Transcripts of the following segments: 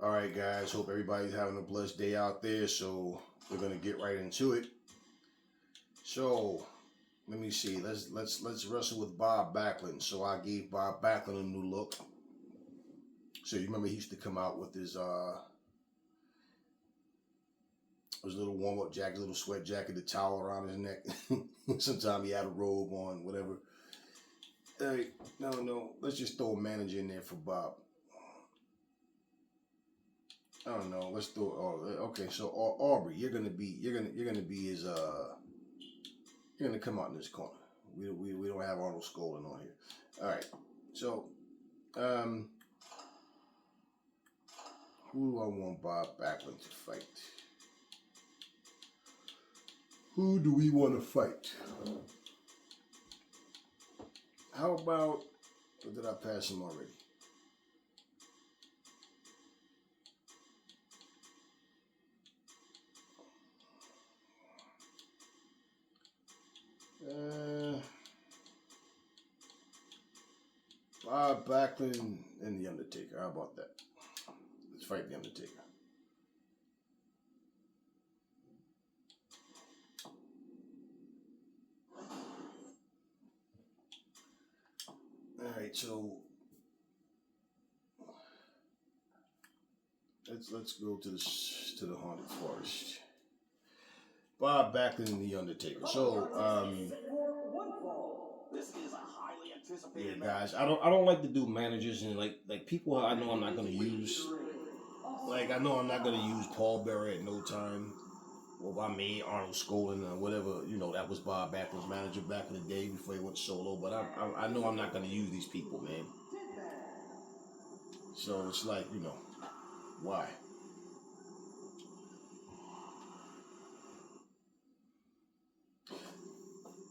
All right, guys. Hope everybody's having a blessed day out there. So we're gonna get right into it. So let me see. Let's wrestle with Bob Backlund. So I gave Bob Backlund a new look. So you remember he used to come out with his little warm up jacket, little sweat jacket, the towel around his neck. Sometimes he had a robe on, whatever. Hey, no. Let's just throw a manager in there for Bob. I don't know. Let's throw. Oh, okay. So Aubrey, you're gonna be his. You're gonna come out in this corner. We don't have Arnold Skolin on here. All right. So, who do I want Bob Backlund to fight? Who do we want to fight? How about? Or did I pass him already? Bob Backlund and the Undertaker. How about that? Let's fight the Undertaker. All right, so let's go to the haunted forest. Bob Backlund and the Undertaker. So yeah, guys, I don't like to do managers and like people I know I'm not gonna use. Like I know I'm not gonna use Paul Bearer at no time. Well, I mean Arnold Skolin or whatever, that was Bob Backlund's manager back in the day before he went solo. But I know I'm not gonna use these people, man. So it's like, why?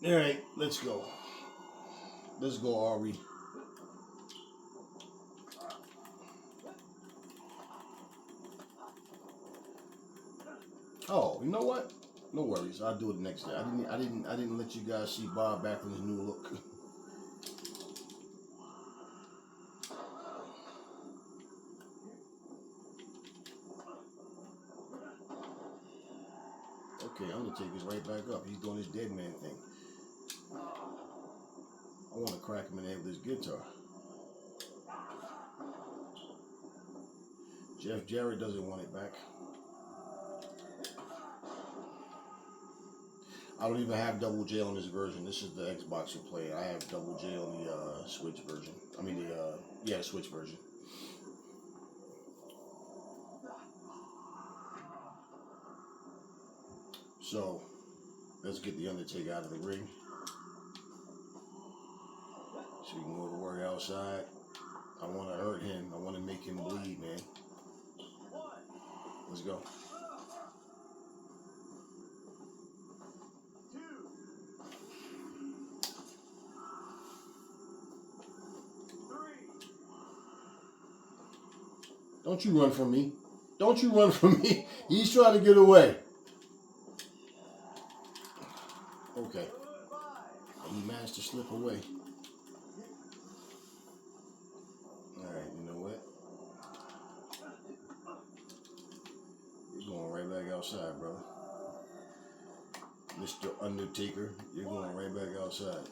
All right, let's go. Let's go, Ari. Oh, you know what? No worries. I'll do it next day. I didn't let you guys see Bob Backlund's new look. Okay, Undertaker's right back up. He's doing his dead man thing. I want to crack him in the head with his guitar. Jeff Jarrett doesn't want it back. I don't even have Double J on this version. This is the Xbox you're playing. I have Double J on the Switch version. The Switch version. So, let's get the Undertaker out of the ring. So we can go to work outside. I want to hurt him. I want to make him bleed, man. Let's go. Don't you run from me. Don't you run from me. He's trying to get away. Okay. He managed to slip away. Alright, you know what? You're going right back outside, brother. Mr. Undertaker, you're going right back outside.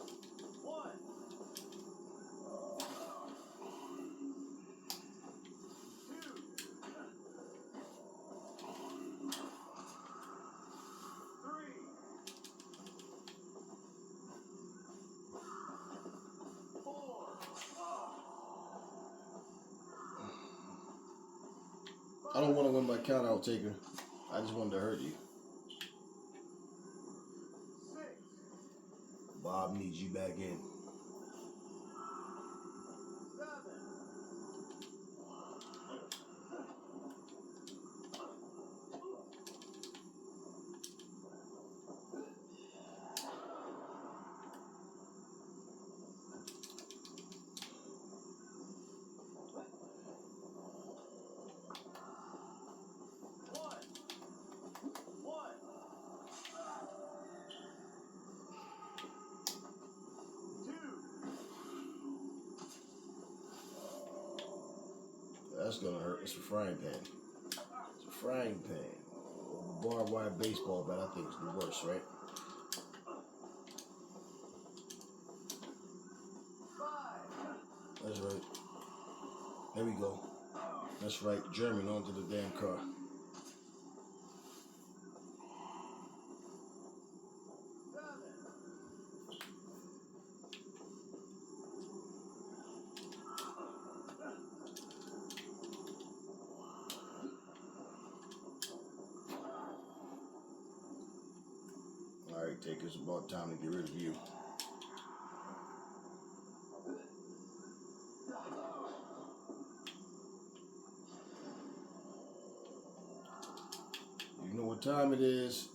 I don't want to win by count out, Taker. I just wanted to hurt you. Bob needs you back in. that's gonna hurt. It's a frying pan. It's a frying pan. A barbed wire baseball bat, I think, is the worst, right? That's right. There we go. That's right. German onto the damn car. All right, Taker, it's about time to get rid of you. You know what time it is.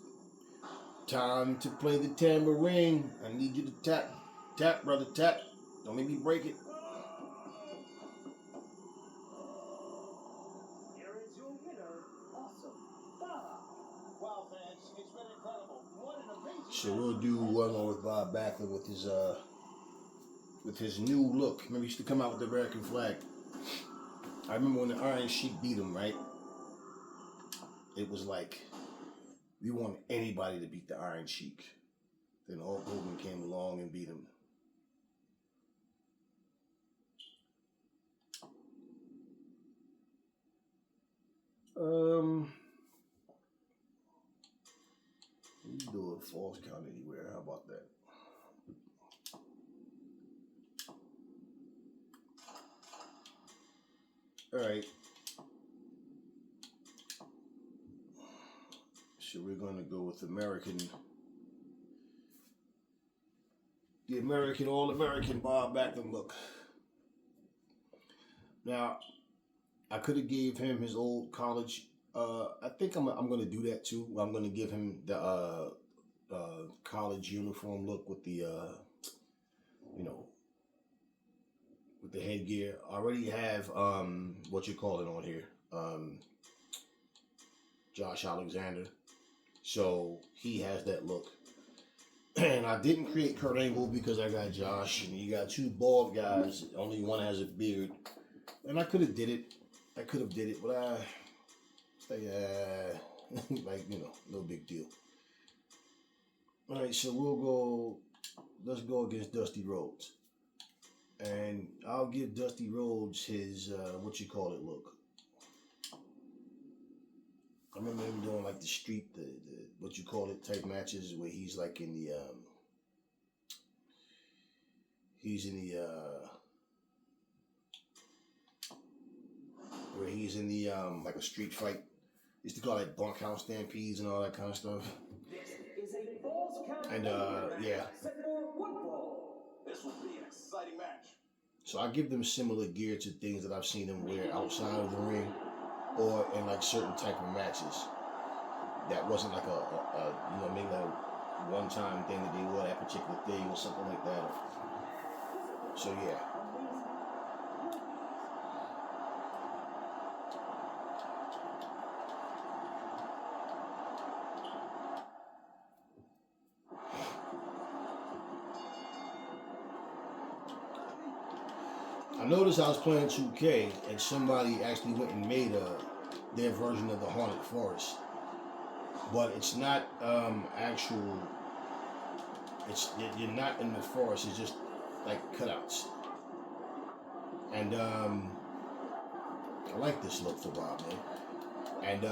Time to play the tambourine. I need you to tap. Tap, brother, tap. Don't make me break it. Here is your winner. Awesome. Wow, fans, it's been incredible. What an amazing. So we'll do one more with Bob Backlund with his new look. Remember, he used to come out with the American flag. I remember when the Iron Sheik beat him, right? It was like we wanted anybody to beat the Iron Sheik. Then Hulk Hogan came along and beat him. We can do a false count anywhere. How about that? All right. So we're going to go with the all-American Bob Backlund look. Now, I could have gave him his old college. I think I'm going to do that too. I'm going to give him the college uniform look with the with the headgear. I already have what you call it on here, Josh Alexander. So he has that look. And I didn't create Kurt Angle because I got Josh, and you got two bald guys. Only one has a beard, and I could have did it. But I like, no big deal. All right, so let's go against Dusty Rhodes. And I'll give Dusty Rhodes his, look. I remember him doing like the street, the type matches where he's like in the, like a street fight. Used to call it bunkhouse stampedes and all that kind of stuff. This is a false count. And yeah. Set for one fall. This will be an exciting match. So I give them similar gear to things that I've seen them wear outside of the ring or in like certain type of matches. That wasn't like maybe like a one-time thing that they wore that particular thing or something like that. So yeah. I noticed I was playing 2K and somebody actually went and made their version of the Haunted Forest. But it's not actual. You're not in the forest. It's just like cutouts. And I like this look for Bob, man. And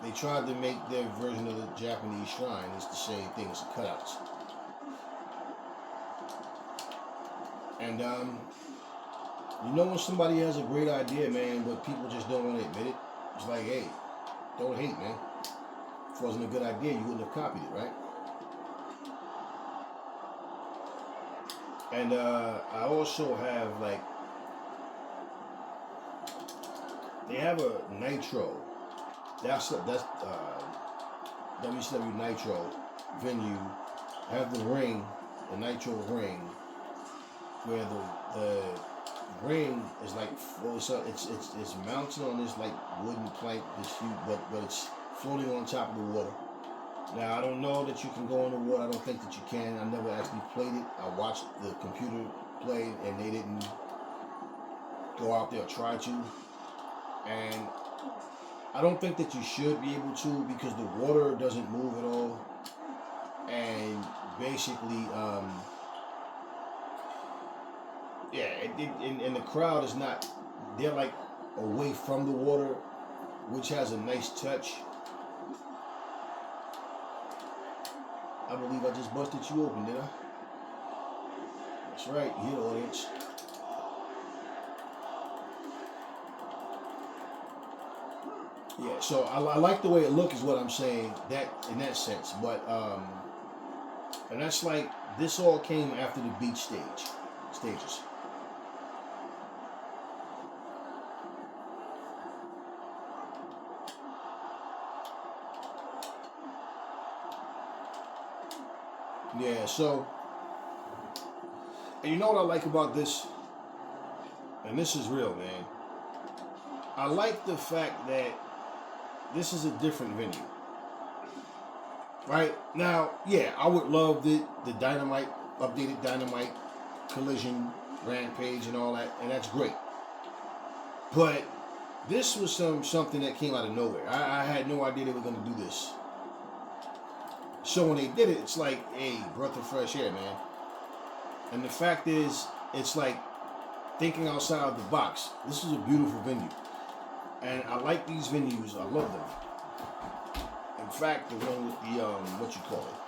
they tried to make their version of the Japanese shrine. It's the same thing. It's the cutouts. And when somebody has a great idea, man, but people just don't want to admit it. It's like, hey. Don't hate, man. If it wasn't a good idea, you wouldn't have copied it, right? And I also have, they have a Nitro. That's WCW Nitro venue. Have the ring, the Nitro ring, where the ring is like, it's mounted on this like wooden plank, this huge, but it's floating on top of the water. Now I don't know that you can go in the water. I don't think that you can. I never actually played it. I watched the computer play, and they didn't go out there or try to. And I don't think that you should be able to because the water doesn't move at all. And basically, and the crowd is not, they're like away from the water, which has a nice touch. I believe I just busted you open, did I? That's right, here, audience. Yeah, so I like the way it looks, is what I'm saying. That in that sense, but and that's like this all came after the beach stages. Yeah, so, and you know what I like about this, and this is real, man. I like the fact that this is a different venue. Right? Now, yeah, I would love the Dynamite, updated Dynamite, Collision, Rampage, and all that, and that's great. But this was something that came out of nowhere. I had no idea they were going to do this. So when they did it, it's like, hey, breath of fresh air, man. And the fact is, it's like thinking outside of the box. This is a beautiful venue. And I like these venues. I love them. In fact, the one with the, what you call it?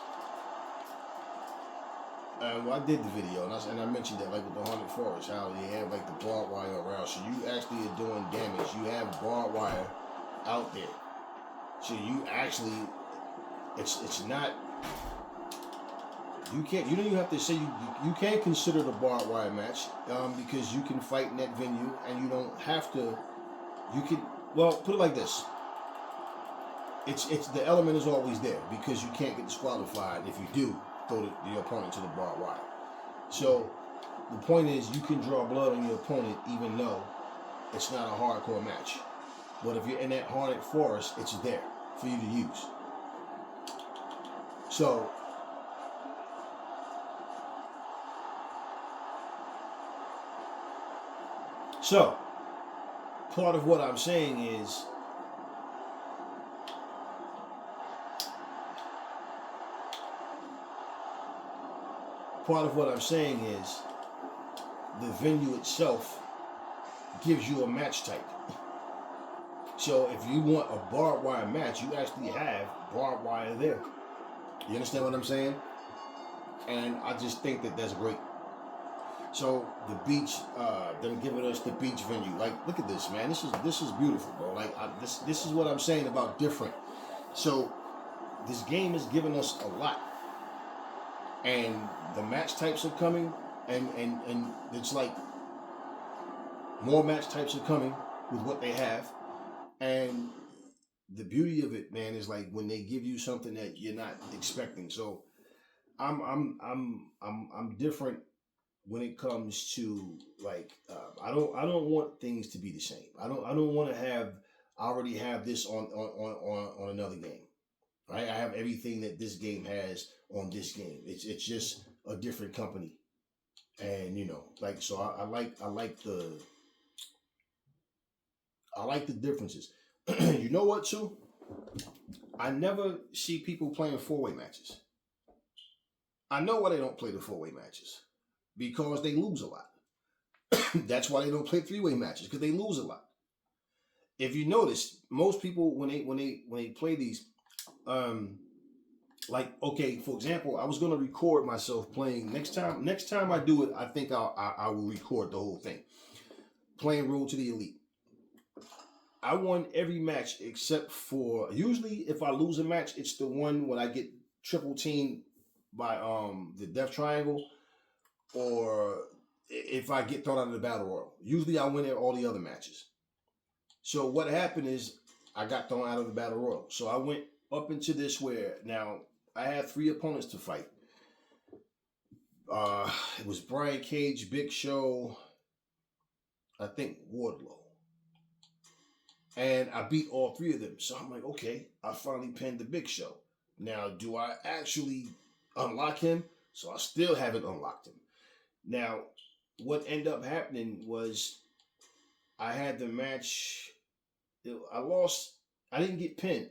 Well, I did the video, and I mentioned that, like with the Haunted Forest, how they have like the barbed wire around. So you actually are doing damage. You have barbed wire out there. So you actually, it's not, you don't even have to say, you can't consider the barbed wire match, because you can fight in that venue, and you don't have to, you can, well, put it like this. It's the element is always there because you can't get disqualified if you do throw the opponent to the barbed wire. So the point is, you can draw blood on your opponent even though it's not a hardcore match. But if you're in that haunted forest, it's there for you to use. So part of what I'm saying is, the venue itself gives you a match type. So if you want a barbed wire match, you actually have barbed wire there. You understand what I'm saying? And I just think that that's great. So the beach, them giving us the beach venue. Like, look at this, man. This is beautiful, bro. Like, this is what I'm saying about different. So this game is giving us a lot. And the match types are coming, and it's like more match types are coming with what they have. And the beauty of it, man, is like when they give you something that you're not expecting. So I'm different when it comes to like I don't want things to be the same. I don't want to have, I already have this on another game. Right? I have everything that this game has on this game. It's just a different company. And you know, like, so I like the differences. You know what too? I never see people playing 4-way matches. I know why they don't play the 4-way matches. Because they lose a lot. That's why they don't play 3-way matches, because they lose a lot. If you notice, most people when they play these, like, okay, for example, I was gonna record myself playing next time I do it. I think I will record the whole thing. Playing Road to the Elite. I won every match except for, usually if I lose a match, it's the one when I get triple teamed by the Death Triangle, or if I get thrown out of the Battle Royal. Usually I win at all the other matches. So what happened is I got thrown out of the Battle Royal. So I went up into this where now I had 3 opponents to fight. It was Brian Cage, Big Show, I think Wardlow. And I beat all 3 of them. So I'm like, okay, I finally pinned the Big Show. Now, do I actually unlock him? So I still haven't unlocked him. Now, what ended up happening was I had the match. I lost. I didn't get pinned,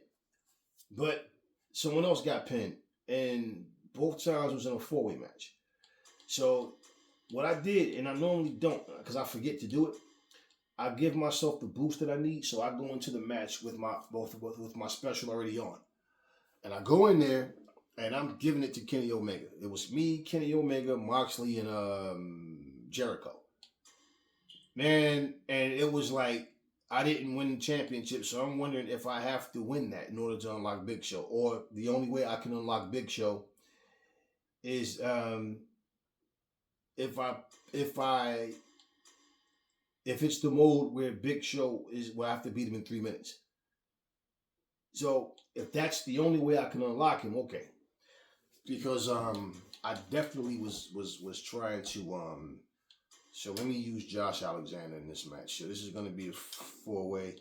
but someone else got pinned, and both times was in a 4-way match. So what I did, and I normally don't, because I forget to do it. I give myself the boost that I need, so I go into the match with my with my special already on, and I go in there, and I'm giving it to Kenny Omega. It was me, Kenny Omega, Moxley, and Jericho. Man, and it was like I didn't win the championship, so I'm wondering if I have to win that in order to unlock Big Show, or the only way I can unlock Big Show is if I if I if it's the mode where Big Show is where I have to beat him in 3 minutes. So if that's the only way I can unlock him, okay. Because I definitely was trying to so let me use Josh Alexander in this match. So this is gonna be a 4-way.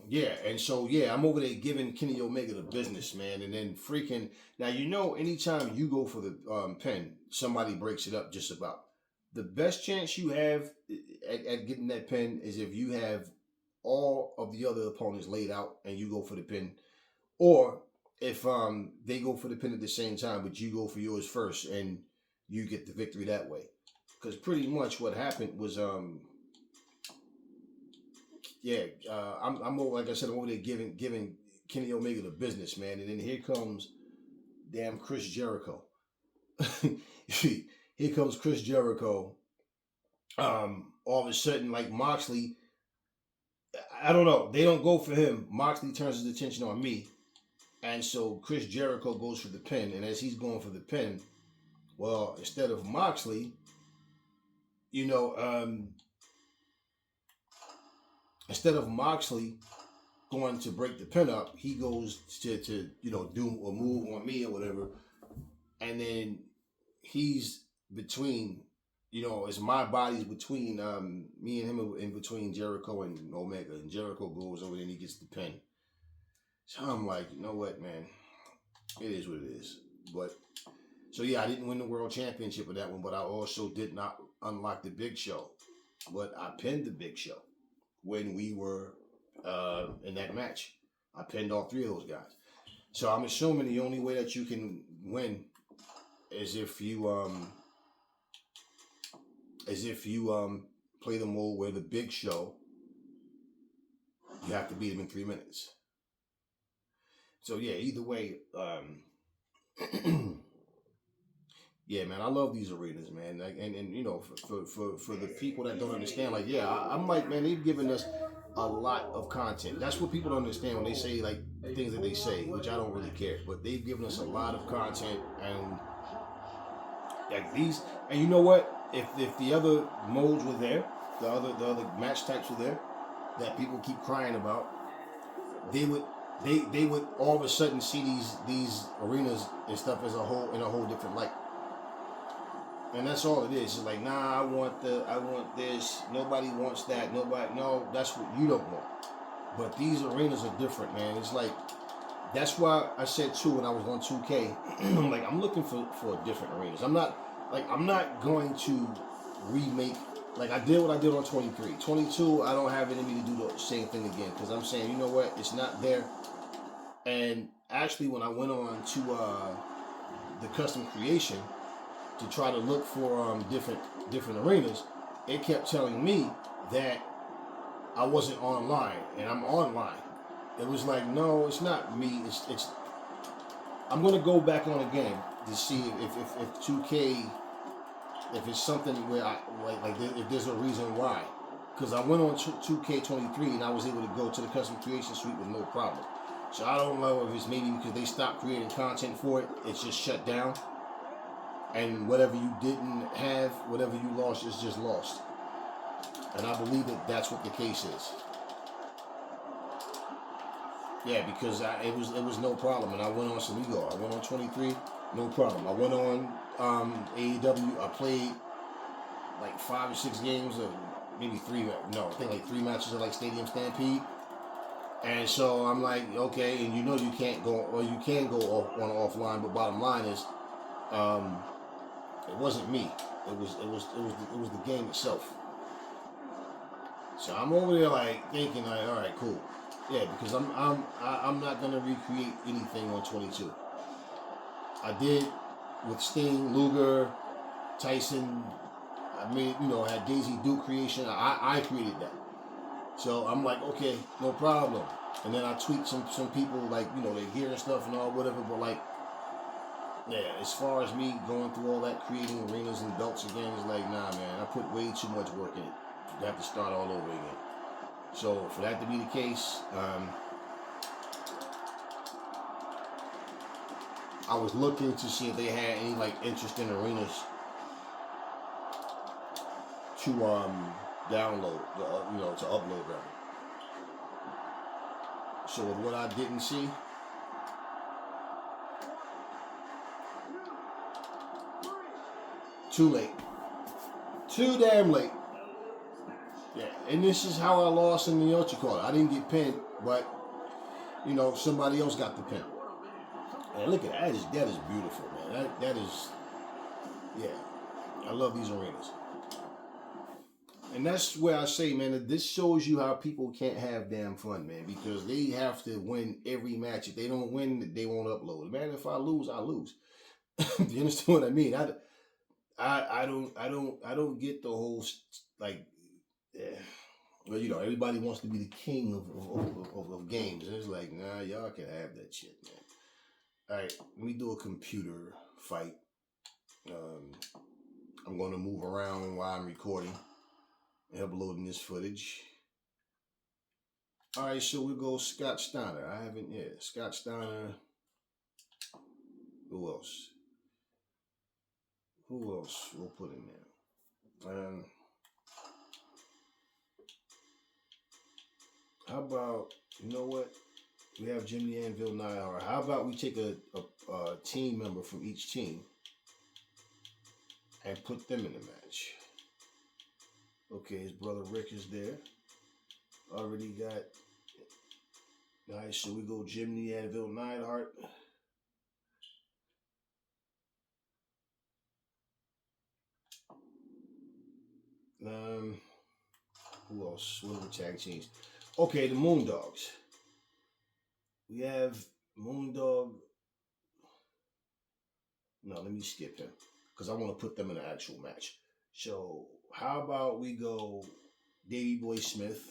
Yeah, and so yeah, I'm over there giving Kenny Omega the business, man, and then freaking now anytime you go for the pin, somebody breaks it up just about. The best chance you have at getting that pin is if you have all of the other opponents laid out and you go for the pin, or if they go for the pin at the same time, but you go for yours first and you get the victory that way. Because pretty much what happened was I'm like I said, I'm over there giving Kenny Omega the business, man, and then here comes damn Chris Jericho. Here comes Chris Jericho. All of a sudden, like Moxley, I don't know, they don't go for him. Moxley turns his attention on me, and so Chris Jericho goes for the pin. And as he's going for the pin, well, instead of Moxley, instead of Moxley going to break the pin up, he goes to do a move on me or whatever, and then he's between, as my body's between me and him, in between Jericho and Omega, and Jericho goes over there and he gets the pin. So I'm like, you know what, man, it is what it is. But so yeah, I didn't win the world championship with that one, but I also did not unlock the Big Show. But I pinned the Big Show when we were in that match. I pinned all 3 of those guys. So I'm assuming the only way that you can win is if you play the mode where the Big Show, you have to beat him in 3 minutes. So yeah, either way, yeah, man, I love these arenas, man. Like, and for the people that don't understand, like, yeah, I'm like, man, they've given us a lot of content. That's what people don't understand when they say like things that they say, which I don't really care. But they've given us a lot of content, and like these, and you know what? If the other modes were there, the other match types were there, that people keep crying about, they would all of a sudden see these arenas and stuff in a whole different light. And that's all it is. It's like, nah, I want this. Nobody wants that. No, that's what you don't want. But these arenas are different, man. It's like, that's why I said too when I was on 2K, I'm like, I'm looking for different arenas. I'm not going to remake, like I did what I did on 23. 22, I don't have it in me to do the same thing again, because I'm saying, you know what, it's not there. And actually, when I went on to the custom creation to try to look for different arenas, it kept telling me that I wasn't online, and I'm online. It was like, no, it's not me. It's. I'm gonna go back on again to see if 2K, if it's something where I like if there's a reason why. Because I went on 2K23 and I was able to go to the custom creation suite with no problem. So I don't know if it's maybe because they stopped creating content for it, it's just shut down. And whatever you didn't have, whatever you lost, is just lost. And I believe that that's what the case is. Yeah, because it was no problem, and I went on some ego. I went on 23, no problem. I went on AEW. I played like 5 or 6 games, or maybe 3. No, I think like 3 matches of like Stadium Stampede. And so I'm like, okay, and you can't go, or you can go on offline, but bottom line is, it wasn't me. It was the game itself. So I'm over there like thinking like, all right, cool. Yeah, because I'm not gonna recreate anything on 22. I did with Sting, Luger, Tyson. I made, had Daisy Duke creation. I created that. So I'm like, okay, no problem. And then I tweaked some people like, their gear and stuff and all whatever. But like, yeah, as far as me going through all that, creating arenas and belts again, is like, nah, man, I put way too much work in it. You have to start all over again. So for that to be the case, I was looking to see if they had any like interesting arenas to download, to upload rather. So with what I didn't see, too late, too damn late. Yeah, and this is how I lost in the what you call it. I didn't get pinned, but somebody else got the pin. And look at that. That is beautiful, man. That is, yeah. I love these arenas. And that's where I say, man, that this shows you how people can't have damn fun, man, because they have to win every match. If they don't win, they won't upload. Man, if I lose, I lose. Do you understand what I mean? I don't get the whole like. Well, everybody wants to be the king of games. And it's like, nah, y'all can have that shit, man. All right, let me do a computer fight. I'm going to move around while I'm recording and uploading this footage. All right, so we'll go Scott Steiner. I haven't yet. Scott Steiner. Who else? Who else we'll put in there? How about, you know what? We have Jimmy Anvil Neidhart. How about we take a team member from each team and put them in the match? Okay, his brother Rick is there. Already got. Nice, so we go Jimmy Anvil Neidhart. Who else? What are the tag teams? Okay, the Moondogs. We have Moondog. No, let me skip him because I want to put them in an actual match. So how about we go Davey Boy Smith?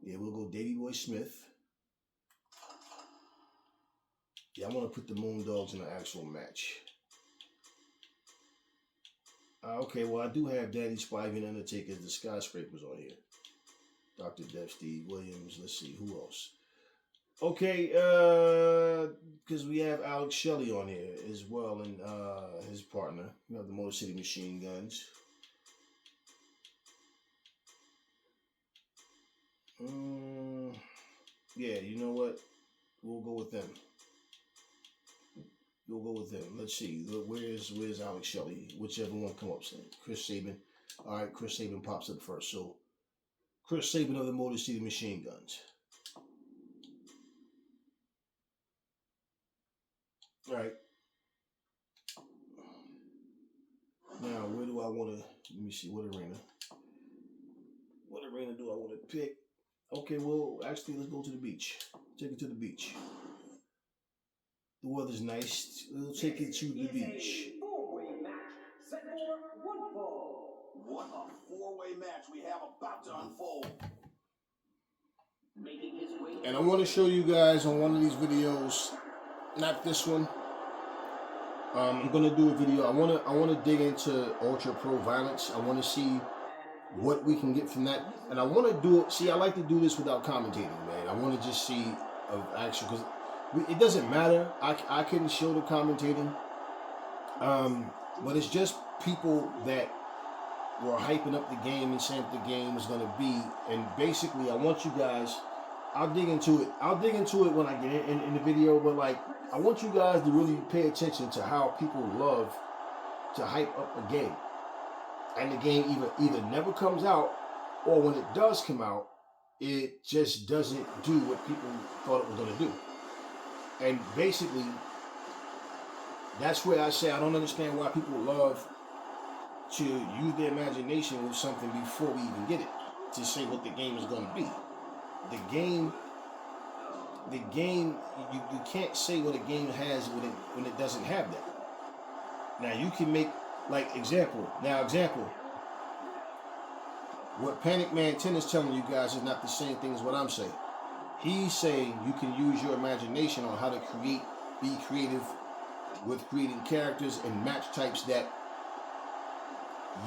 Yeah, we'll go Davey Boy Smith. Yeah, I want to put the Moondogs in an actual match. Okay, well, I do have Daddy Spivey and Undertaker, the Skyscrapers on here. Dr. Dusty Williams. Let's see, who else? Okay, because we have Alex Shelley on here as well, and his partner. We have the Motor City Machine Guns. Yeah, you know what? We'll go with them. We'll go with them. Let's see. Where's Alex Shelley? Whichever one come up. Chris Sabin. All right, Chris Sabin pops up first. So, Chris Sabin of the Motor City Machine Guns. All right. Now, where do I want to? Let me see. What arena? What arena do I want to pick? Okay, well, actually, let's go to the beach. Take it to the beach. The weather's nice. We'll take it to the beach. Four-way match. Set for one fall. What a four-way match we have about to unfold. And I want to show you guys on one of these videos, not this one. I'm gonna do a video. I wanna dig into Ultra Pro Violence. I want to see what we can get from that, and I want to do it. See, I like to do this without commentating, man. I want to just see of action because it doesn't matter. I couldn't show the commentating, but it's just people that were hyping up the game and saying what the game was gonna be, and basically, I want you guys. I'll dig into it. I'll dig into it when I get in the video, but like, I want you guys to really pay attention to how people love to hype up a game. And the game either never comes out, or when it does come out, it just doesn't do what people thought it was going to do. And basically, that's where I say I don't understand why people love to use their imagination with something before we even get it, to say what the game is going to be. The game, you can't say what a game has when it doesn't have that. Now you can make, like, example. What Panic Man 10 is telling you guys is not the same thing as what I'm saying. He's saying you can use your imagination on how to be creative with creating characters and match types that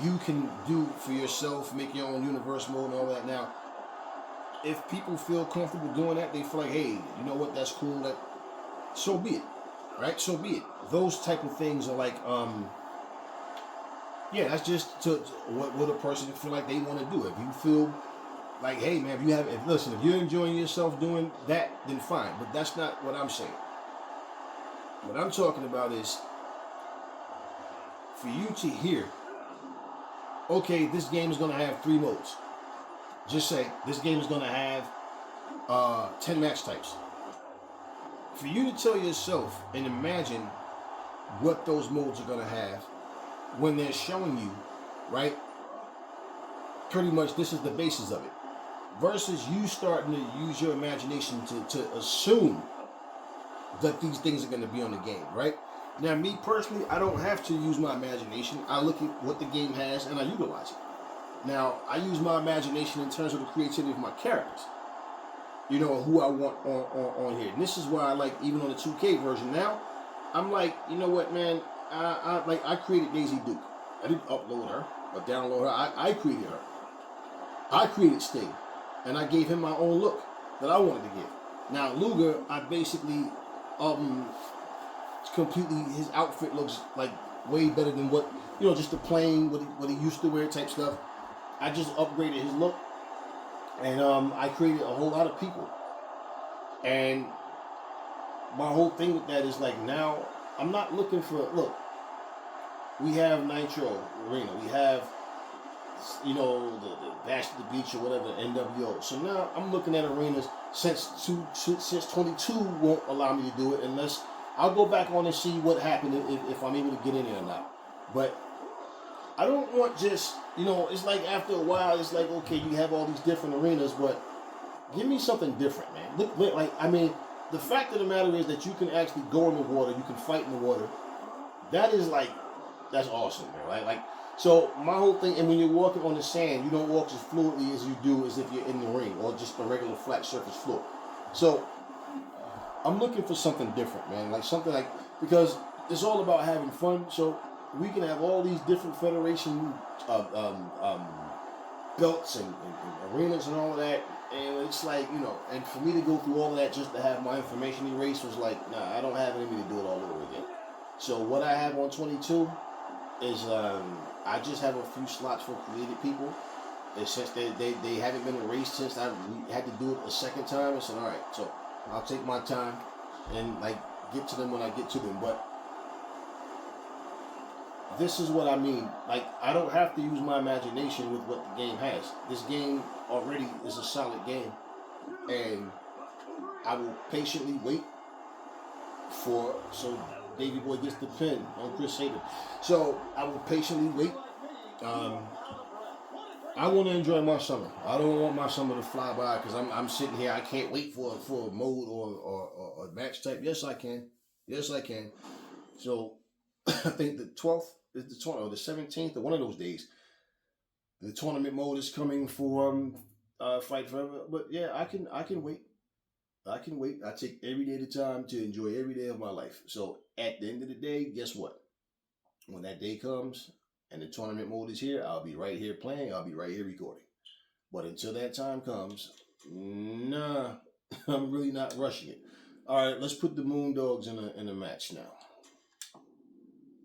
you can do for yourself, make your own universe mode and all that. Now, if people feel comfortable doing that, they feel like, hey, you know what, that's cool, that, so be it, right? So be it. Those type of things are like, yeah, that's just to what a person feel like they want to do. If you feel like, hey man, if you're enjoying yourself doing that, then fine. But that's not what I'm saying. What I'm talking about is for you to hear, okay, this game is going to have 3 modes. Just say this game is going to have 10 match types. For you to tell yourself and imagine what those modes are going to have when they're showing you, right? Pretty much this is the basis of it. Versus you starting to use your imagination to assume that these things are going to be on the game, right? Now, me personally, I don't have to use my imagination. I look at what the game has and I utilize it. Now, I use my imagination in terms of the creativity of my characters. You know, who I want on here. And this is why I like, even on the 2K version now, I'm like, you know what, man? I created Daisy Duke. I didn't upload her or download her. I created her. I created Sting. And I gave him my own look that I wanted to give. Now, Luger, I basically, completely, his outfit looks like way better than what, you know, just the plain, what he used to wear type stuff. I just upgraded his look. And I created a whole lot of people. And my whole thing with that is like, now I'm not looking for, look, we have Nitro Arena, we have, you know, the Bash at the Beach or whatever, NWO. So now I'm looking at arenas since 22 won't allow me to do it unless I'll go back on and see what happened if I'm able to get in there or not. But I don't want just, you know, it's like after a while, it's like, okay, you have all these different arenas, but give me something different, man. Like, I mean, the fact of the matter is that you can actually go in the water, you can fight in the water. That is like, that's awesome, man, right? Like, so my whole thing, and when you're walking on the sand, you don't walk as fluidly as you do as if you're in the ring or just a regular flat surface floor. So I'm looking for something different, man. Like something like, because it's all about having fun. So we can have all these different federation belts and arenas and all of that. And it's like, you know, and for me to go through all of that just to have my information erased was like, nah, I don't have it in me to do it all over again. So what I have on 22 is I just have a few slots for creative people. And since they haven't been erased since I had to do it a second time, I said, all right, so I'll take my time and like get to them when I get to them. But this is what I mean. Like, I don't have to use my imagination with what the game has. This game already is a solid game. And I will patiently wait so Davey Boy gets the pin on Chris Sabin. So I will patiently wait. I want to enjoy my summer. I don't want my summer to fly by because I'm sitting here. I can't wait for a mode or a match type. Yes, I can. Yes, I can. So I think the 12th is the 20th or the 17th or one of those days. The tournament mode is coming for Fight Forever. But yeah, I can wait. I can wait. I take every day at a time to enjoy every day of my life. So at the end of the day, guess what? When that day comes and the tournament mode is here, I'll be right here playing. I'll be right here recording. But until that time comes, nah, I'm really not rushing it. All right, let's put the Moondogs in a match now.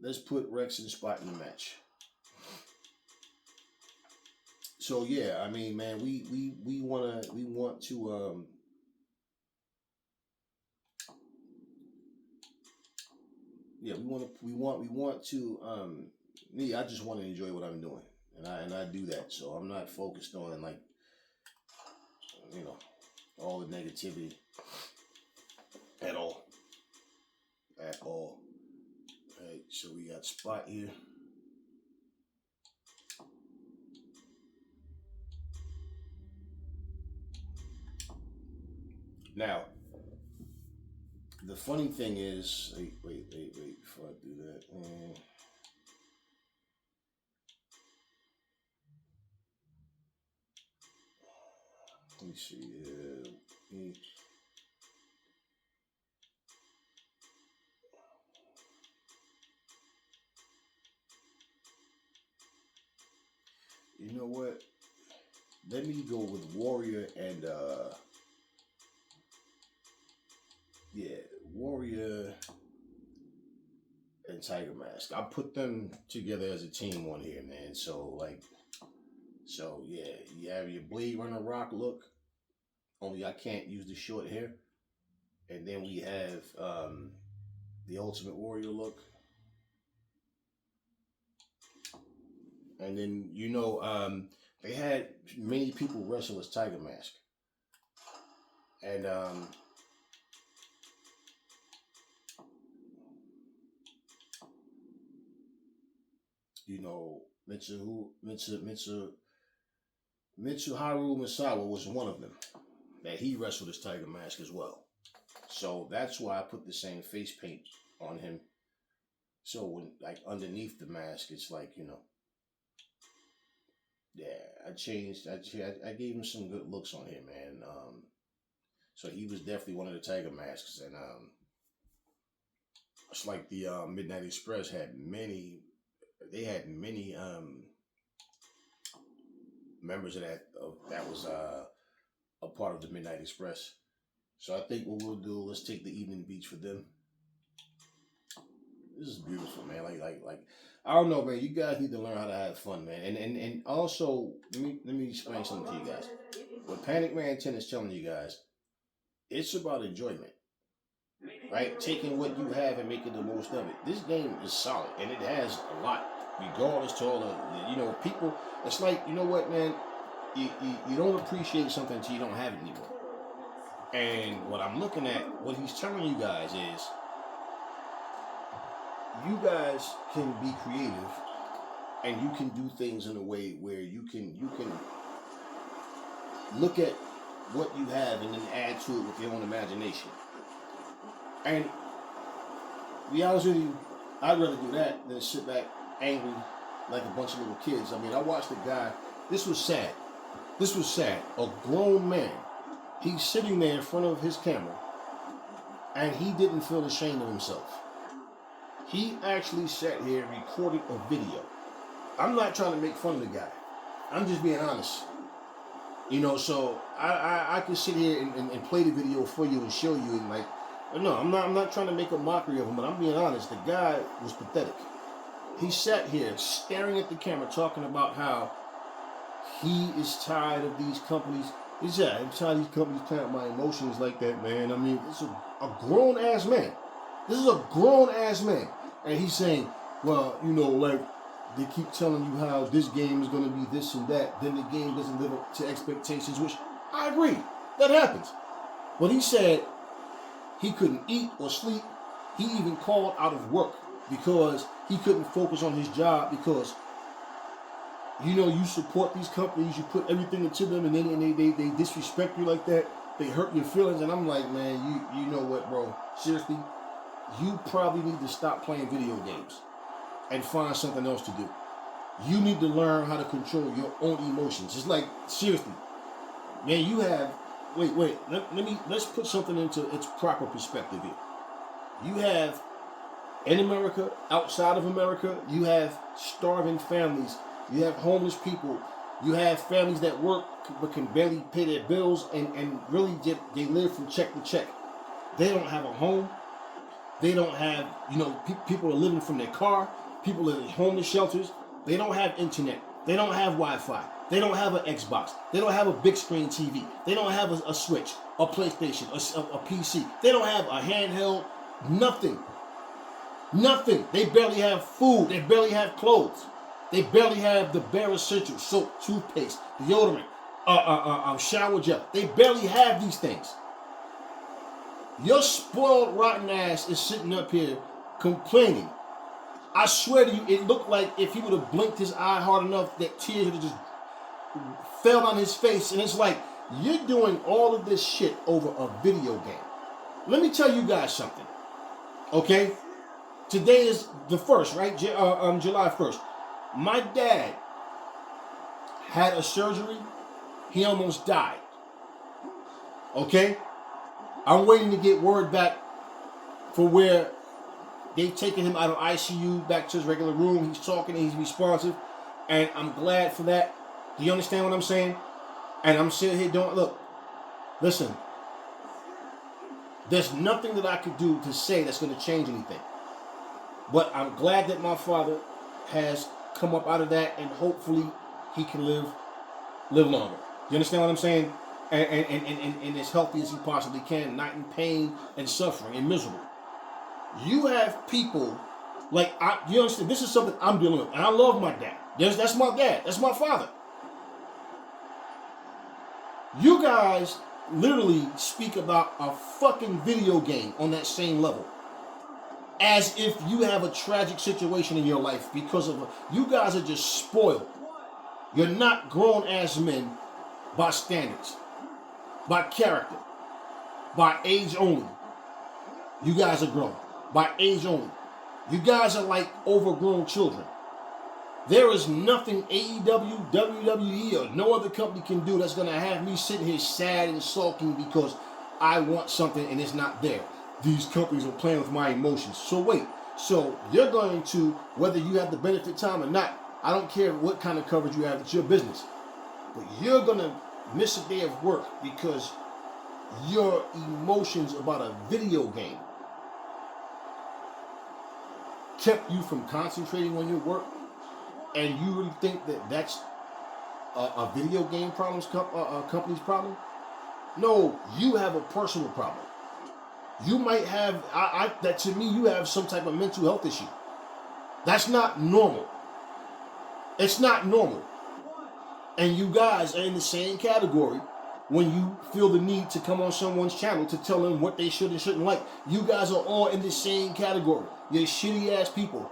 Let's put Rex and Spot in the match. So yeah, I mean, man, we want to yeah, we want to me, I just want to enjoy what I'm doing. And I do that. So I'm not focused on like, you know, all the negativity at all. At all. All right, so we got Spot here. Now, the funny thing is, wait, before I do that. Let me see. You know what? Let me go with Warrior and Warrior and Tiger Mask. I put them together as a team on here, man. So you have your Blade Runner Rock look. Only I can't use the short hair. And then we have the Ultimate Warrior look. And then they had many people wrestle as Tiger Mask. And Mitsuharu Misawa was one of them that he wrestled as Tiger Mask as well. So that's why I put the same face paint on him. So when underneath the mask, it's I changed. I gave him some good looks on here, man. So he was definitely one of the Tiger Masks, and it's like the Midnight Express had many. They had many members of that was a part of the Midnight Express. So I think what we'll do, let's take the Evening Beach for them. This is beautiful, man. Like I don't know, man. You guys need to learn how to have fun, man. And also let me explain something to you guys. What Panic Man 10 is telling you guys, it's about enjoyment. Right? Taking what you have and making the most of it. This game is solid and it has a lot. Regardless to all the people, it's like, you know what, man, you don't appreciate something until you don't have it anymore. And what I'm looking at, what he's telling you guys is, you guys can be creative and you can do things in a way where you can look at what you have and then add to it with your own imagination. And to be honest with you, I'd rather do that than sit back angry like a bunch of little kids. I mean, I watched a guy, this was sad. A grown man, he's sitting there in front of his camera and he didn't feel ashamed of himself. He actually sat here and recorded a video. I'm not trying to make fun of the guy. I'm just being honest. So I can sit here and play the video for you and show you and no, I'm not trying to make a mockery of him, but I'm being honest. The guy was pathetic. He sat here staring at the camera talking about how he is tired of these companies. I'm tired of these companies playing with my emotions like that, man. I mean, it's a grown-ass man. This is a grown-ass man. And he's saying, well, they keep telling you how this game is going to be this and that. Then the game doesn't live up to expectations, which I agree. That happens. But he said he couldn't eat or sleep. He even called out of work because he couldn't focus on his job because, you support these companies, you put everything into them, and then they disrespect you like that. They hurt your feelings. And I'm like, man, you know what, bro? Seriously, you probably need to stop playing video games and find something else to do. You need to learn how to control your own emotions. It's like, seriously, man, you have, let's put something into its proper perspective here. You have, in America, outside of America, you have starving families. You have homeless people. You have families that work but can barely pay their bills and really they live from check to check. They don't have a home. They don't have, people are living from their car. People live in homeless shelters. They don't have internet. They don't have Wi-Fi. They don't have an Xbox. They don't have a big screen TV. They don't have a Switch, a PlayStation, a PC. They don't have a handheld, nothing. Nothing. They barely have food. They barely have clothes. They barely have the bare essentials, soap, toothpaste, deodorant, shower gel. They barely have these things. Your spoiled, rotten ass is sitting up here complaining. I swear to you, it looked like if he would have blinked his eye hard enough, that tears would have just fell on his face. And it's like, You're doing all of this shit over a video game. Let me tell you guys something, okay? Today is the 1st, right? July 1st. My dad had a surgery. He almost died. Okay? I'm waiting to get word back for where they've taken him out of ICU back to his regular room. He's talking and he's responsive. And I'm glad for that. Do you understand what I'm saying? And I'm sitting here doing, look, listen, there's nothing that I could do to say that's going to change anything. But I'm glad that my father has come up out of that, and hopefully he can live longer. You understand what I'm saying? And as healthy as he possibly can, not in pain and suffering and miserable. You have people like you understand. This is something I'm dealing with, and I love my dad. That's my dad. That's my father. You guys literally speak about a fucking video game on that same level, as if you have a tragic situation in your life because of you guys are just spoiled. You're not grown as men by standards, by character, by age only. You guys are grown by age only. You guys are like overgrown children. There is nothing AEW, WWE, or no other company can do that's going to have me sitting here sad and sulking because I want something and it's not there. These companies are playing with my emotions. So wait, so you're going to, whether you have the benefit time or not, I don't care what kind of coverage you have, it's your business. But you're going to miss a day of work because your emotions about a video game kept you from concentrating on your work, and you really think that that's a video game company's problem? No, you have a personal problem. You might have, that to me, you have some type of mental health issue. That's not normal. It's not normal. And you guys are in the same category when you feel the need to come on someone's channel to tell them what they should and shouldn't like. You guys are all in the same category. You're shitty ass people.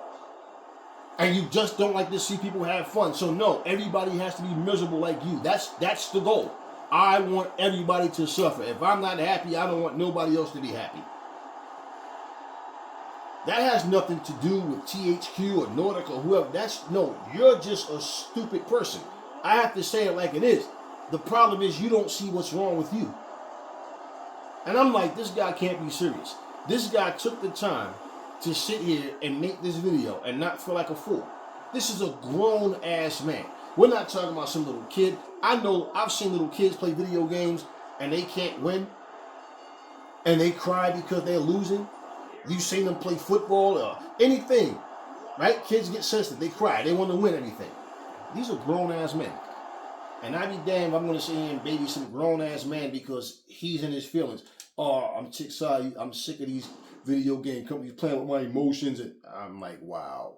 And you just don't like to see people have fun. So no, everybody has to be miserable like you. That's the goal. I want everybody to suffer. If I'm not happy, I don't want nobody else to be happy. That has nothing to do with THQ or Nordic or whoever. You're just a stupid person. I have to say it like it is. The problem is you don't see what's wrong with you. And I'm like, this guy can't be serious. This guy took the time to sit here and make this video and not feel like a fool. This is a grown ass man. We're not talking about some little kid. I know I've seen little kids play video games and they can't win. And they cry because they're losing. You've seen them play football or anything, right? Kids get sensitive. They cry. They want to win everything. These are grown-ass men. And I be damned if I'm going to sit here and baby some grown-ass man because he's in his feelings. Oh, I'm sick of these video game companies playing with my emotions. And I'm like, wow.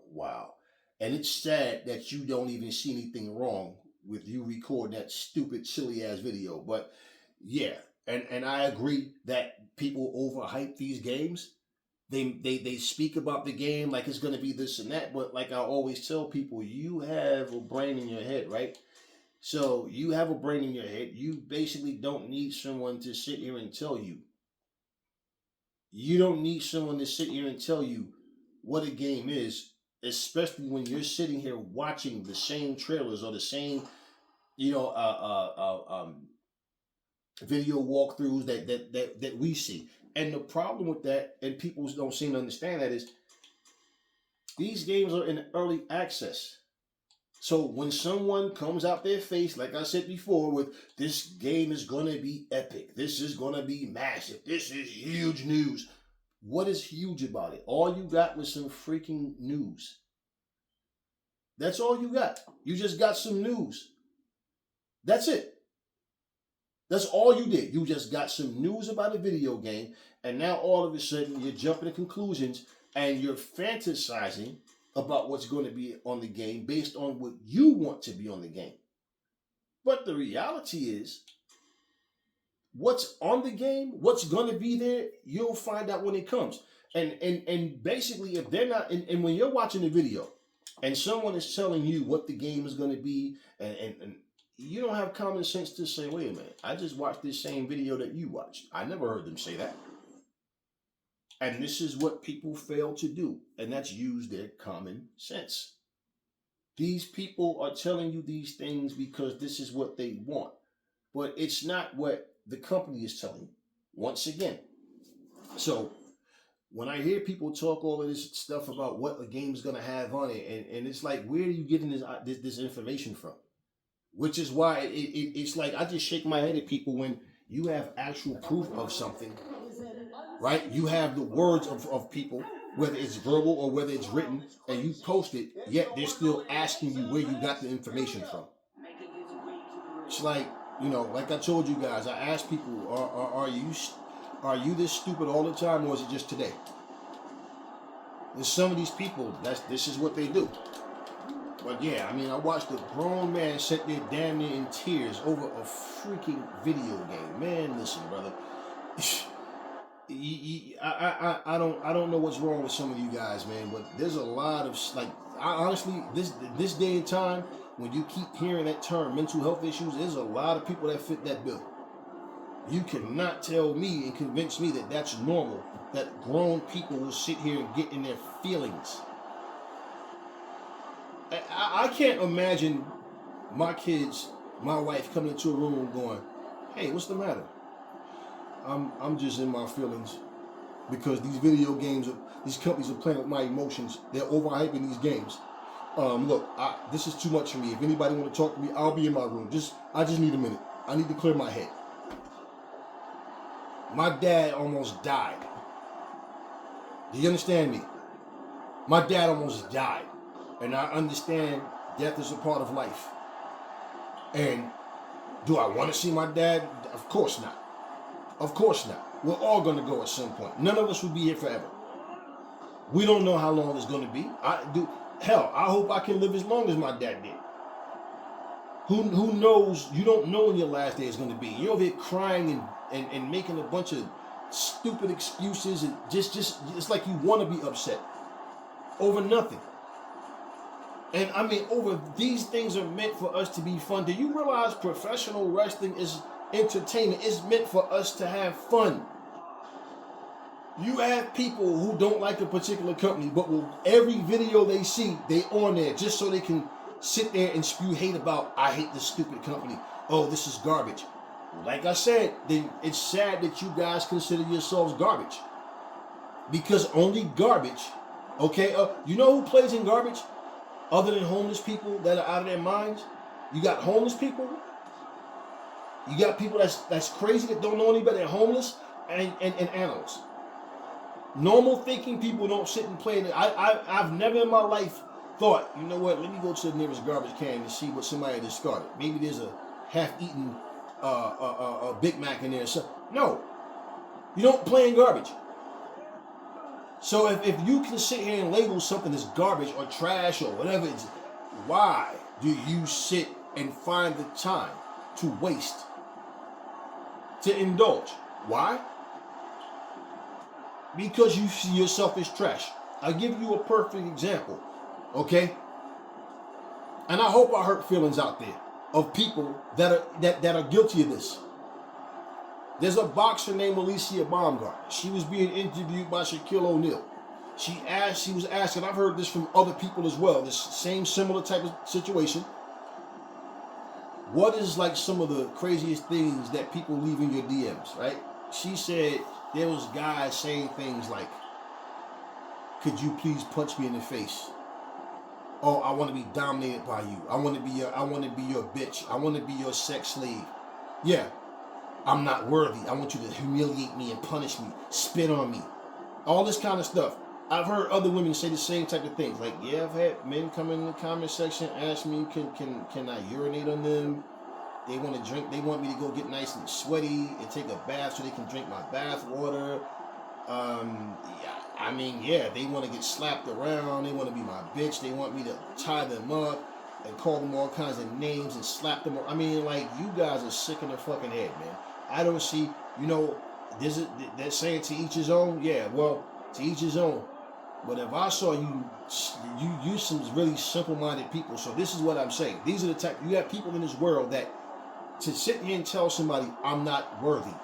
And it's sad that you don't even see anything wrong with you recording that stupid, silly-ass video. But, yeah. And I agree that people overhype these games. They speak about the game like it's going to be this and that, but like I always tell people, you have a brain in your head, right? So you have a brain in your head. You basically don't need someone to sit here and tell you. You don't need someone to sit here and tell you what a game is, especially when you're sitting here watching the same trailers or the same, video walkthroughs that we see. And the problem with that, and people don't seem to understand that, is these games are in early access. So when someone comes out their face, like I said before, with this game is going to be epic, this is going to be massive, this is huge news. What is huge about it? All you got was some freaking news. That's all you got. You just got some news. That's it. That's all you did. You just got some news about a video game, and now all of a sudden you're jumping to conclusions and you're fantasizing about what's going to be on the game based on what you want to be on the game. But the reality is, what's on the game, what's going to be there, you'll find out when it comes. And basically, if they're not, and when you're watching the video and someone is telling you what the game is going to be, and you don't have common sense to say, wait a minute, I just watched this same video that you watched. I never heard them say that. And this is what people fail to do, and that's use their common sense. These people are telling you these things because this is what they want, but it's not what the company is telling you. Once again, so when I hear people talk all of this stuff about what a game is going to have on it, and it's like, where are you getting this information from? Which is why it's like I just shake my head at people when you have actual proof of something, right? You have the words of people, whether it's verbal or whether it's written, and you post it, yet they're still asking you where you got the information from. It's like, like I told you guys, I asked people, are you this stupid all the time, or is it just today? There's some of these people, this is what they do. But yeah, I mean, I watched a grown man sit there damn near in tears over a freaking video game. Man, listen, brother. I don't know what's wrong with some of you guys, man, but there's a lot of, like, honestly, this day and time, when you keep hearing that term, mental health issues, there's a lot of people that fit that bill. You cannot tell me and convince me that that's normal, that grown people will sit here and get in their feelings. I can't imagine my kids, my wife coming into a room going, hey, what's the matter? I'm just in my feelings because these video games, these companies are playing with my emotions. They're overhyping these games. Look, this is too much for me. If anybody want to talk to me, I'll be in my room. I just need a minute. I need to clear my head. My dad almost died. Do you understand me? My dad almost died. And I understand death is a part of life. And do I want to see my dad? Of course not. Of course not. We're all going to go at some point. None of us will be here forever. We don't know how long it's going to be. Hell, I hope I can live as long as my dad did. Who knows? You don't know when your last day is going to be. You're over here crying and making a bunch of stupid excuses. And just it's like you want to be upset over nothing. And I mean, these things are meant for us to be fun. Do you realize professional wrestling is entertainment? It's meant for us to have fun. You have people who don't like a particular company, but every video they see, they on there just so they can sit there and spew hate about, I hate this stupid company. Oh, this is garbage. Like I said, it's sad that you guys consider yourselves garbage. Because only garbage, okay? You know who plays in garbage? Other than homeless people that are out of their minds, you got homeless people. You got people that's crazy that don't know any better than homeless and animals. Normal thinking people don't sit and play. I've never in my life thought, you know what? Let me go to the nearest garbage can and see what somebody discarded. Maybe there's a half-eaten a Big Mac in there. So no, you don't play in garbage. So if you can sit here and label something as garbage or trash or whatever, why do you sit and find the time to waste, to indulge? Why? Because you see yourself as trash. I'll give you a perfect example, okay? And I hope I hurt feelings out there of people that are guilty of this. There's a boxer named Alicia Baumgartner. She was being interviewed by Shaquille O'Neal. She was asking, I've heard this from other people as well, this same similar type of situation. What is like some of the craziest things that people leave in your DMs, right? She said there was guys saying things like, could you please punch me in the face? Oh, I want to be dominated by you. I want to be your bitch. I want to be your sex slave. Yeah. I'm not worthy. I want you to humiliate me and punish me, spit on me. All this kind of stuff. I've heard other women say the same type of things. Like, yeah, I've had men come in the comment section, ask me, can I urinate on them? They want to drink. They want me to go get nice and sweaty and take a bath so they can drink my bath water. They want to get slapped around. They want to be my bitch. They want me to tie them up and call them all kinds of names and slap them. I mean, like, you guys are sick in the fucking head, man. I don't see, that saying to each his own. Yeah, well, to each his own. But if I saw you some really simple-minded people. So this is what I'm saying. These are the type, you have people in this world that to sit here and tell somebody, I'm not worthy,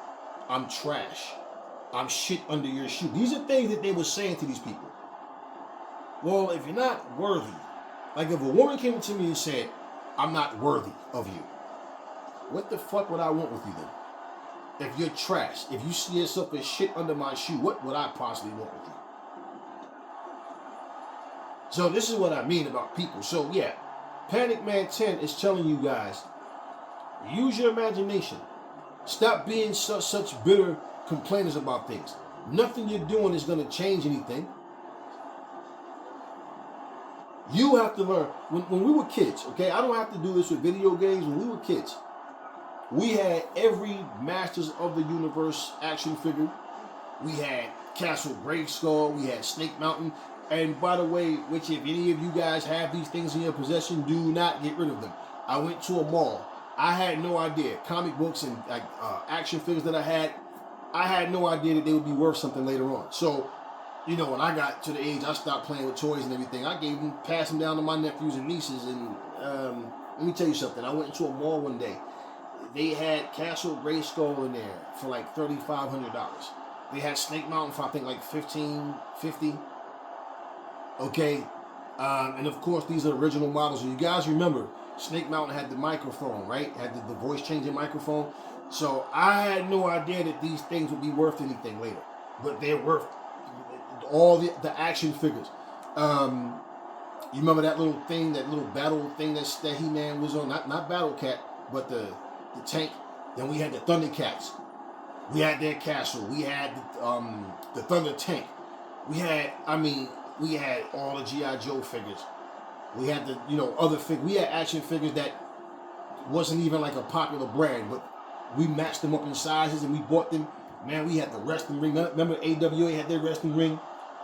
I'm trash, I'm shit under your shoe. These are things that they were saying to these people. Well, if you're not worthy, like if a woman came to me and said, I'm not worthy of you, what the fuck would I want with you then? If you're trash, if you see yourself as shit under my shoe, what would I possibly want with you? So this is what I mean about people. So yeah, Panic Man 10 is telling you guys, use your imagination. Stop being such bitter complainers about things. Nothing you're doing is going to change anything. You have to learn. When we were kids, okay, I don't have to do this with video games. When we were kids, we had every Masters of the Universe action figure. We had Castle Grayskull. We had Snake Mountain. And by the way, which if any of you guys have these things in your possession, do not get rid of them. I went to a mall. I had no idea. Comic books and action figures that I had no idea that they would be worth something later on. So, you know, when I got to the age I stopped playing with toys and everything, I passed them down to my nephews and nieces. And let me tell you something. I went into a mall one day. They had Castle Grayskull in there for like $3,500. They had Snake Mountain for I think like $1,550. Okay, and of course these are original models. And you guys remember, Snake Mountain had the microphone, right? Had the voice changing microphone. So I had no idea that these things would be worth anything later, but they're worth all the action figures. You remember that little thing, that little battle thing that He-Man was on? Not Battle Cat, but the tank. Then we had the Thundercats. We had their castle. We had the Thunder Tank. We had all the G.I. Joe figures. We had the, other figures. We had action figures that wasn't even like a popular brand, but we matched them up in sizes and we bought them. Man, we had the wrestling ring. Remember AWA had their wrestling ring?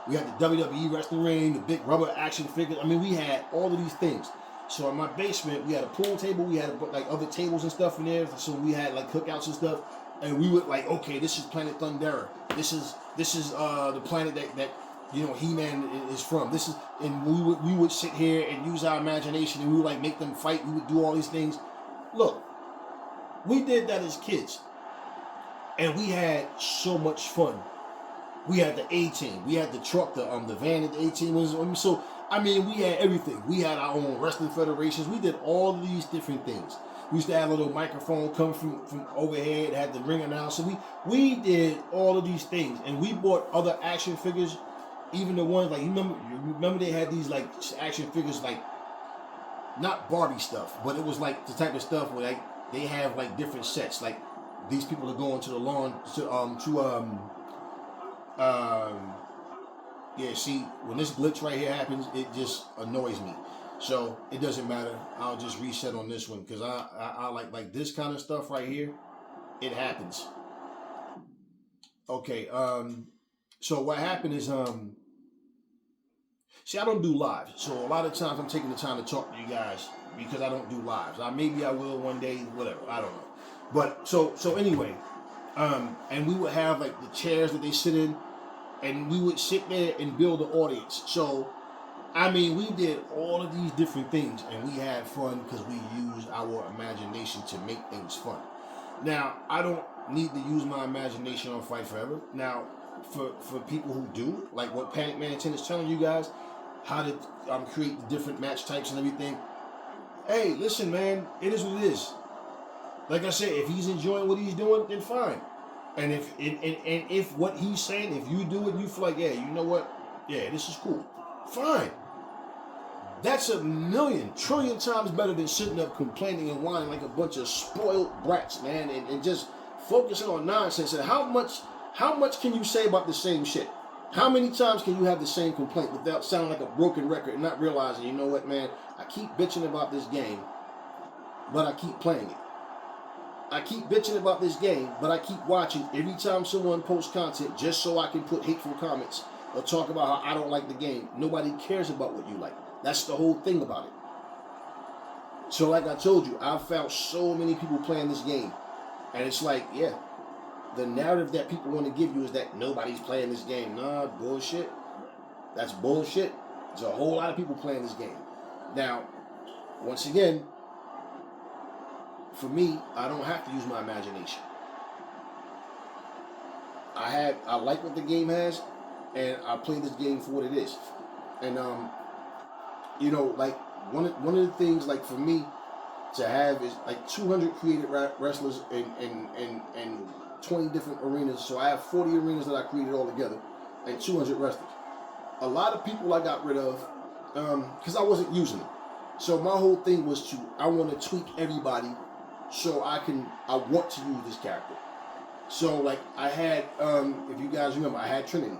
We had the WWE wrestling ring, the big rubber action figures. I mean, we had all of these things. So in my basement, we had a pool table. We had like other tables and stuff in there. So we had like cookouts and stuff. And we would like, okay, this is Planet Thundera. This is the planet that He-Man is from. And we would sit here and use our imagination and we would like make them fight. We would do all these things. Look, we did that as kids. And we had so much fun. We had the A-Team. We had the truck, the van that the A-Team was on. So, I mean, we had everything. We had our own wrestling federations. We did all of these different things. We used to have a little microphone come from overhead, had the ring announcer. We did all of these things. And we bought other action figures, even the ones, like, you remember they had these, like, action figures, like, not Barbie stuff, but it was, like, the type of stuff where, like, they have, like, different sets. Like, these people are going to the lawn see, when this glitch right here happens, it just annoys me. So it doesn't matter. I'll just reset on this one because I like this kind of stuff right here. It happens. Okay. So what happened is see, I don't do lives. So a lot of times I'm taking the time to talk to you guys because I don't do lives. Maybe I will one day, whatever. I don't know. But so anyway, and we would have like the chairs that they sit in. And we would sit there and build an audience. So, I mean, we did all of these different things. And we had fun because we used our imagination to make things fun. Now, I don't need to use my imagination on Fight Forever. Now, for people who do, like what Panic Man 10 is telling you guys, how to create the different match types and everything. Hey, listen, man, it is what it is. Like I said, if he's enjoying what he's doing, then fine. And if what he's saying, if you do it, you feel like, yeah, you know what? Yeah, this is cool. Fine. That's a million, trillion times better than sitting up complaining and whining like a bunch of spoiled brats, man, and just focusing on nonsense. And how much can you say about the same shit? How many times can you have the same complaint without sounding like a broken record and not realizing, you know what, man, I keep bitching about this game, but I keep playing it. I keep bitching about this game, but I keep watching every time someone posts content just so I can put hateful comments or talk about how I don't like the game. Nobody cares about what you like. That's the whole thing about it. So like I told you, I've found so many people playing this game. And it's like, yeah, the narrative that people want to give you is that nobody's playing this game. Nah, bullshit. That's bullshit. There's a whole lot of people playing this game. Now, once again, for me, I don't have to use my imagination. I like what the game has, and I play this game for what it is. And you know, like one of the things, like for me to have is like 200 created wrestlers in 20 different arenas. So I have 40 arenas that I created all together, and 200 wrestlers. A lot of people I got rid of because I wasn't using them. So my whole thing was I want to tweak everybody so I want to use this character. So like I had, if you guys remember, I had Trinity.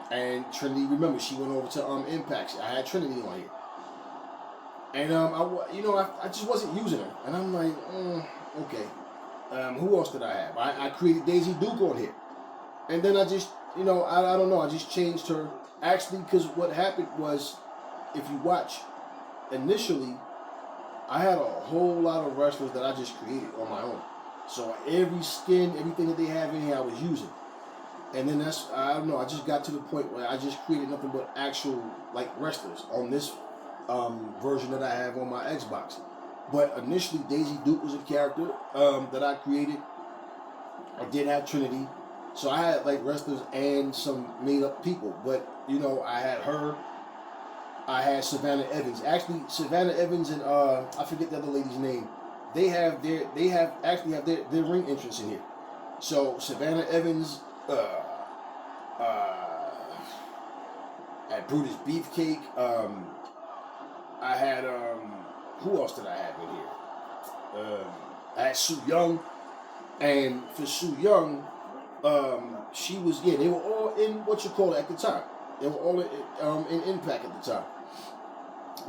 And Trinity, remember, she went over to Impact. I had Trinity on here. And I just wasn't using her. And I'm like, okay. Who else did I have? I created Daisy Duke on here. And then I just, I don't know, I just changed her. Actually, because what happened was, if you watch, initially, I had a whole lot of wrestlers that I just created on my own. So every skin, everything that they have in here, I was using. And then I don't know, I just got to the point where I just created nothing but actual, like, wrestlers on this version that I have on my Xbox. But initially, Daisy Duke was a character that I created. I did have Trinity. So I had, like, wrestlers and some made-up people. But, I had her. I had Savannah Evans. Actually, Savannah Evans and, I forget the other lady's name. They have their ring entrance in here. So Savannah Evans, at Brutus Beefcake. I had who else did I have in here? I had Sue Young, and for Sue Young, she was they were all in at the time. They were all in Impact at the time.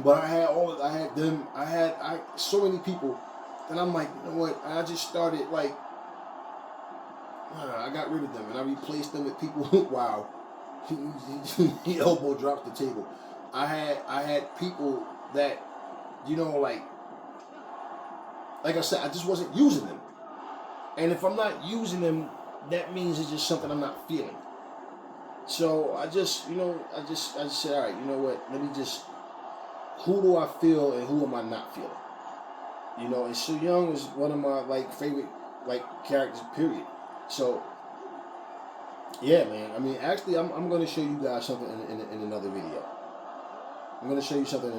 But I had them. I had so many people. And I'm like, you know what? I just started like, I got rid of them and I replaced them with people. Wow, he elbow drops the table. I had people that, like I said, I just wasn't using them. And if I'm not using them, that means it's just something I'm not feeling. So I just said, all right, you know what? Let me just, who do I feel and who am I not feeling? And Sue Young is one of my favorite characters, period. So yeah, man. I mean, actually, I'm going to show you guys something in another video. I'm going to show you something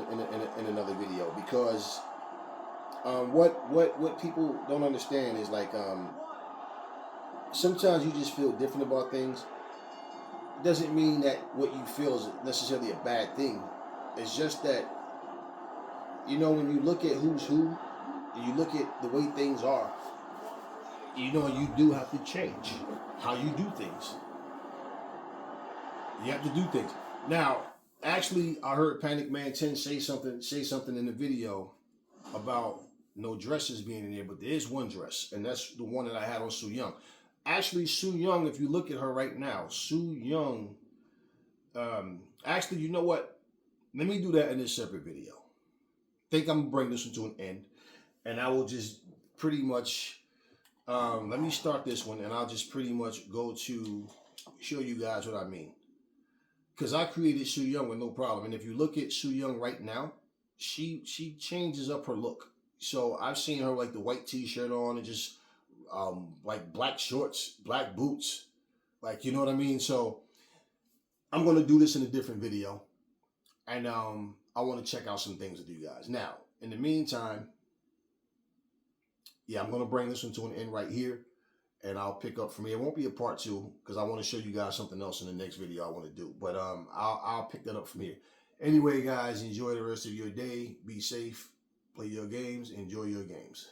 in another video because what people don't understand is sometimes you just feel different about things. It doesn't mean that what you feel is necessarily a bad thing. It's just that when you look at who's who, and you look at the way things are, you do have to change how you do things. You have to do things. Now, actually, I heard Panic Man 10 say something in the video about no dresses being in there, but there is one dress, and that's the one that I had on Sue Young. Actually, Sue Young, if you look at her right now, Sue Young, actually, you know what? Let me do that in this separate video. I think I'm going to bring this one to an end, and I will just pretty much, let me start this one, and I'll just pretty much go to show you guys what I mean. Because I created Sue Young with no problem. And if you look at Sue Young right now, she changes up her look. So I've seen her the white t-shirt on and just black shorts, black boots. You know what I mean? So I'm going to do this in a different video. And I want to check out some things with you guys. Now, in the meantime, I'm going to bring this one to an end right here. And I'll pick up from here. It won't be a part 2 because I want to show you guys something else in the next video I want to do. But I'll pick that up from here. Anyway, guys, enjoy the rest of your day. Be safe. Play your games. Enjoy your games.